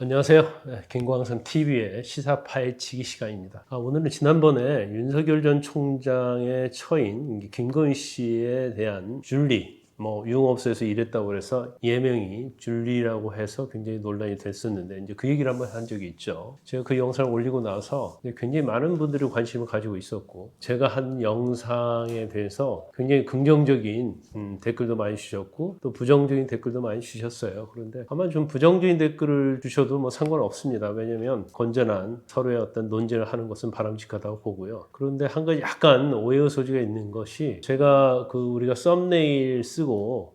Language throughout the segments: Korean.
안녕하세요. 김광선 TV의 시사 파헤치기 시간입니다. 오늘은 지난번에 윤석열 전 총장의 처인 김건희 씨에 대한 윤리, 유흥업소에서 일했다고 해서 예명이 줄리라고 해서 굉장히 논란이 됐었는데 이제 그 얘기를 한번 한 적이 있죠. 제가 그 영상을 올리고 나서 굉장히 많은 분들이 관심을 가지고 있었고, 제가 한 영상에 대해서 굉장히 긍정적인 댓글도 많이 주셨고 또 부정적인 댓글도 많이 주셨어요. 그런데 아마 좀 부정적인 댓글을 주셔도 뭐 상관없습니다. 왜냐하면 건전한 서로의 어떤 논쟁을 하는 것은 바람직하다고 보고요. 그런데 한 가지 약간 오해의 소지가 있는 것이, 제가 우리가 썸네일 쓰고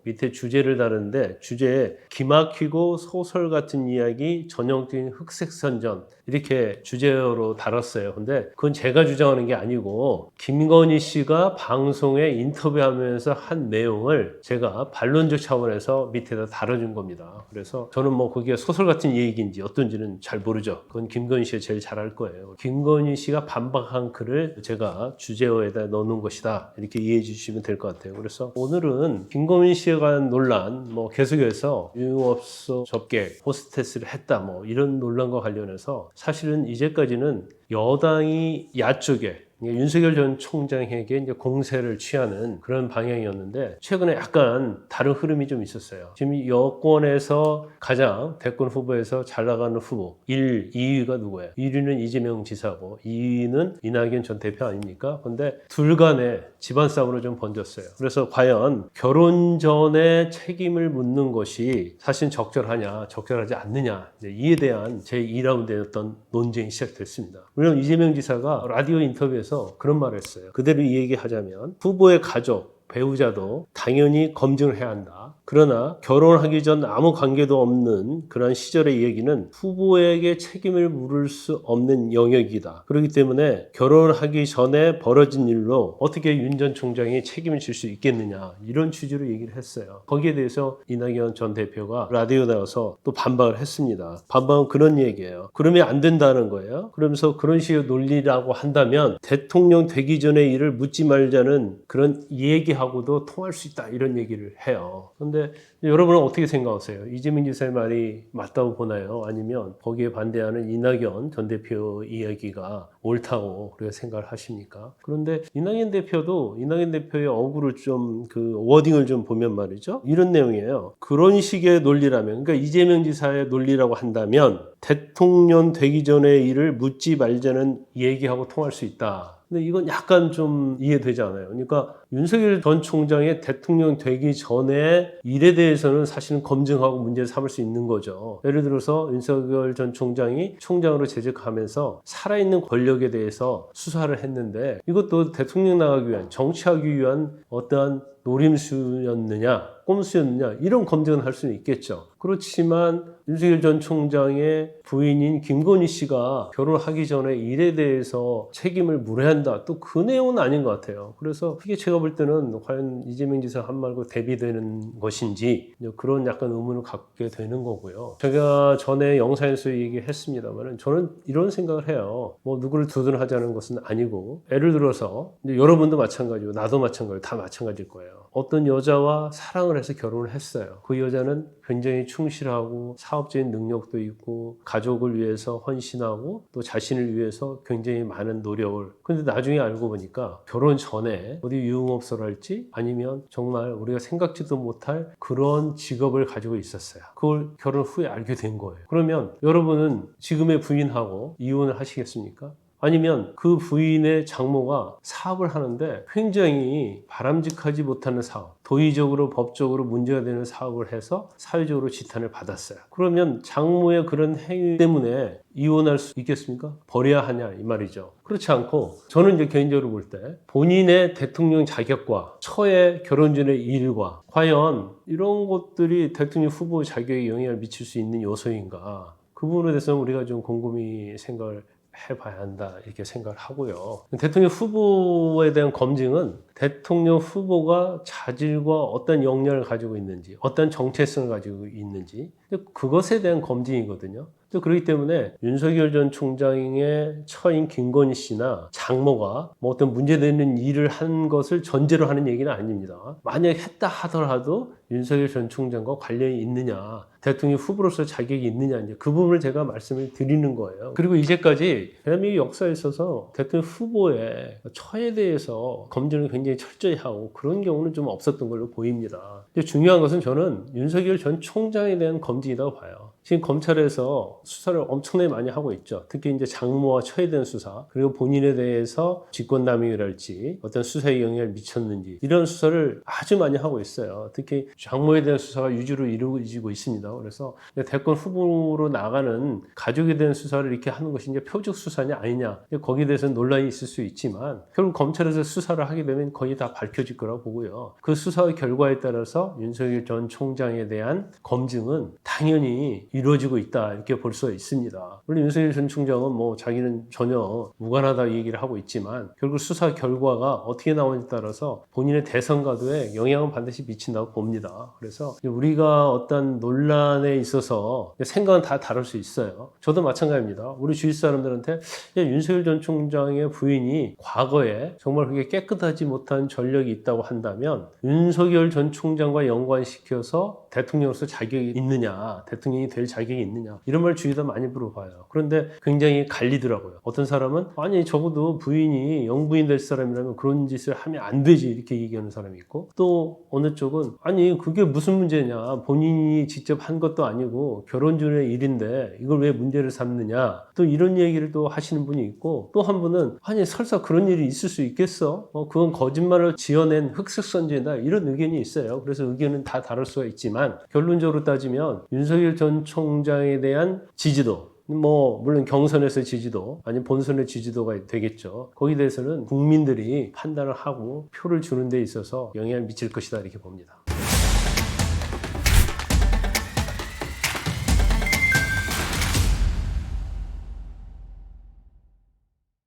밑에 주제를 다루는데, 주제에 기막히고 소설 같은 이야기, 전형적인 흑색선전 이렇게 주제로 달았어요. 근데 그건 제가 주장하는 게 아니고 김건희 씨가 방송에 인터뷰하면서 한 내용을 제가 반론적 차원에서 밑에다 달아준 겁니다. 그래서 저는 그게 소설 같은 얘기인지 어떤지는 잘 모르죠. 그건 김건희 씨가 제일 잘 알 거예요. 김건희 씨가 반박한 글을 제가 주제어에다 넣는 것이다, 이렇게 이해해 주시면 될 것 같아요. 그래서 오늘은 김건희 씨에 관한 논란, 계속해서 유흥업소 접객, 호스테스를 했다, 이런 논란과 관련해서 사실은 이제까지는 여당이 야쪽에 윤석열 전 총장에게 이제 공세를 취하는 그런 방향이었는데, 최근에 약간 다른 흐름이 좀 있었어요. 지금 여권에서 가장 대권 후보에서 잘 나가는 후보 1, 2위가 누구예요? 1위는 이재명 지사고 2위는 이낙연 전 대표 아닙니까? 근데 둘 간에 집안 싸움으로 좀 번졌어요. 그래서 과연 결혼 전에 책임을 묻는 것이 사실 적절하냐, 적절하지 않느냐, 이에 대한 제2라운드의 어떤 논쟁이 시작됐습니다. 물론 이재명 지사가 라디오 인터뷰에서 그런 말을 했어요. 그대로 이 얘기하자면 후보의 가족, 배우자도 당연히 검증을 해야 한다. 그러나 결혼하기 전 아무 관계도 없는 그런 시절의 얘기는 후보에게 책임을 물을 수 없는 영역이다. 그렇기 때문에 결혼하기 전에 벌어진 일로 어떻게 윤 전 총장이 책임을 질 수 있겠느냐, 이런 취지로 얘기를 했어요. 거기에 대해서 이낙연 전 대표가 라디오 나와서 또 반박을 했습니다. 반박은 그런 얘기예요. 그러면 안 된다는 거예요. 그러면서 그런 식의 논리라고 한다면 대통령 되기 전의 일을 묻지 말자는 그런 얘기하고도 통할 수 있다, 이런 얘기를 해요. 그런데 여러분은 어떻게 생각하세요? 이재명 지사의 말이 맞다고 보나요? 아니면 거기에 반대하는 이낙연 전 대표 이야기가 옳다고 우리가 생각을 하십니까? 그런데 이낙연 대표의 어구를 좀, 워딩을 좀 보면 말이죠, 이런 내용이에요. 그런 식의 논리라면, 그러니까 이재명 지사의 논리라고 한다면 대통령 되기 전의 일을 묻지 말자는 얘기하고 통할 수 있다. 근데 이건 약간 좀 이해되지 않아요. 그러니까 윤석열 전 총장의 대통령 되기 전에 일에 대해서는 사실은 검증하고 문제를 삼을 수 있는 거죠. 예를 들어서 윤석열 전 총장이 총장으로 재직하면서 살아있는 권력에 대해서 수사를 했는데, 이것도 대통령 나가기 위한, 정치하기 위한 어떠한 노림수였느냐, 꼼수였느냐, 이런 검증은 할 수는 있겠죠. 그렇지만 윤석열 전 총장의 부인인 김건희 씨가 결혼하기 전에 일에 대해서 책임을 물어야 한다, 또 그 내용은 아닌 것 같아요. 그래서 이게 제가 볼 때는 과연 이재명 지사 한 말과 대비되는 것인지, 그런 약간 의문을 갖게 되는 거고요. 제가 전에 영상에서 얘기했습니다만 저는 이런 생각을 해요. 누구를 두둔하자는 것은 아니고, 예를 들어서 여러분도 마찬가지고 나도 마찬가지고 다 마찬가지일 거예요. 어떤 여자와 사랑을 해서 결혼을 했어요. 그 여자는 굉장히 충실하고 사업적인 능력도 있고 가족을 위해서 헌신하고 또 자신을 위해서 굉장히 많은 노력을, 근데 나중에 알고 보니까 결혼 전에 어디 유흥업소랄지 아니면 정말 우리가 생각지도 못할 그런 직업을 가지고 있었어요. 그걸 결혼 후에 알게 된 거예요. 그러면 여러분은 지금의 부인하고 이혼을 하시겠습니까? 아니면 그 부인의 장모가 사업을 하는데 굉장히 바람직하지 못하는 사업, 도의적으로 법적으로 문제가 되는 사업을 해서 사회적으로 지탄을 받았어요. 그러면 장모의 그런 행위 때문에 이혼할 수 있겠습니까? 버려야 하냐, 이 말이죠. 그렇지 않고, 저는 이제 개인적으로 볼 때 본인의 대통령 자격과 처의 결혼 전의 일과 과연 이런 것들이 대통령 후보 자격에 영향을 미칠 수 있는 요소인가, 그 부분에 대해서는 우리가 좀 곰곰이 생각을 해봐야 한다, 이렇게 생각을 하고요. 대통령 후보에 대한 검증은 대통령 후보가 자질과 어떤 역량을 가지고 있는지, 어떤 정체성을 가지고 있는지, 그것에 대한 검증이거든요. 또 그렇기 때문에 윤석열 전 총장의 처인 김건희 씨나 장모가 뭐 어떤 문제되는 일을 한 것을 전제로 하는 얘기는 아닙니다. 만약 했다 하더라도 윤석열 전 총장과 관련이 있느냐, 대통령 후보로서 자격이 있느냐, 이제 그 부분을 제가 말씀을 드리는 거예요. 그리고 이제까지 대한민국 역사에 있어서 대통령 후보의 처에 대해서 검증을 굉장히 철저히 하고 그런 경우는 좀 없었던 걸로 보입니다. 근데 중요한 것은 저는 윤석열 전 총장에 대한 검증이라고 봐요. 지금 검찰에서 수사를 엄청나게 많이 하고 있죠. 특히 이제 장모와 처에 대한 수사, 그리고 본인에 대해서 직권남용이랄지 어떤 수사에 영향을 미쳤는지 이런 수사를 아주 많이 하고 있어요. 특히 장모에 대한 수사가 유주로 이루어지고 있습니다. 그래서 대권 후보로 나가는 가족에 대한 수사를 이렇게 하는 것이 이제 표적 수사냐 아니냐, 거기에 대해서는 논란이 있을 수 있지만 결국 검찰에서 수사를 하게 되면 거의 다 밝혀질 거라고 보고요. 그 수사의 결과에 따라서 윤석열 전 총장에 대한 검증은 당연히 이루어지고 있다, 이렇게 볼 수가 있습니다. 물론 윤석열 전 총장은 뭐 자기는 전혀 무관하다 얘기를 하고 있지만 결국 수사 결과가 어떻게 나오느냐에 따라서 본인의 대선 가도에 영향은 반드시 미친다고 봅니다. 그래서 우리가 어떤 논란에 있어서 생각은 다 다를 수 있어요. 저도 마찬가지입니다. 우리 주위 사람들한테 윤석열 전 총장의 부인이 과거에 정말 그게 깨끗하지 못한 전력이 있다고 한다면 윤석열 전 총장과 연관시켜서 대통령으로서 자격이 있느냐, 대통령이 될 자격이 있느냐, 이런 말 주위에다 많이 물어봐요. 그런데 굉장히 갈리더라고요. 어떤 사람은 아니 적어도 부인이 영부인 될 사람이라면 그런 짓을 하면 안 되지, 이렇게 얘기하는 사람이 있고, 또 어느 쪽은 아니 그게 무슨 문제냐, 본인이 직접 한 것도 아니고 결혼 전의 일인데 이걸 왜 문제를 삼느냐, 또 이런 얘기를 또 하시는 분이 있고, 또 한 분은 아니 설사 그런 일이 있을 수 있겠어? 그건 거짓말을 지어낸 흑색선전이다, 이런 의견이 있어요. 그래서 의견은 다 다를 수가 있지만 결론적으로 따지면 윤석열 전 총장에 대한 지지도, 뭐 물론 경선에서의 지지도 아니면 본선의 지지도가 되겠죠. 거기에 대해서는 국민들이 판단을 하고 표를 주는 데 있어서 영향을 미칠 것이다, 이렇게 봅니다.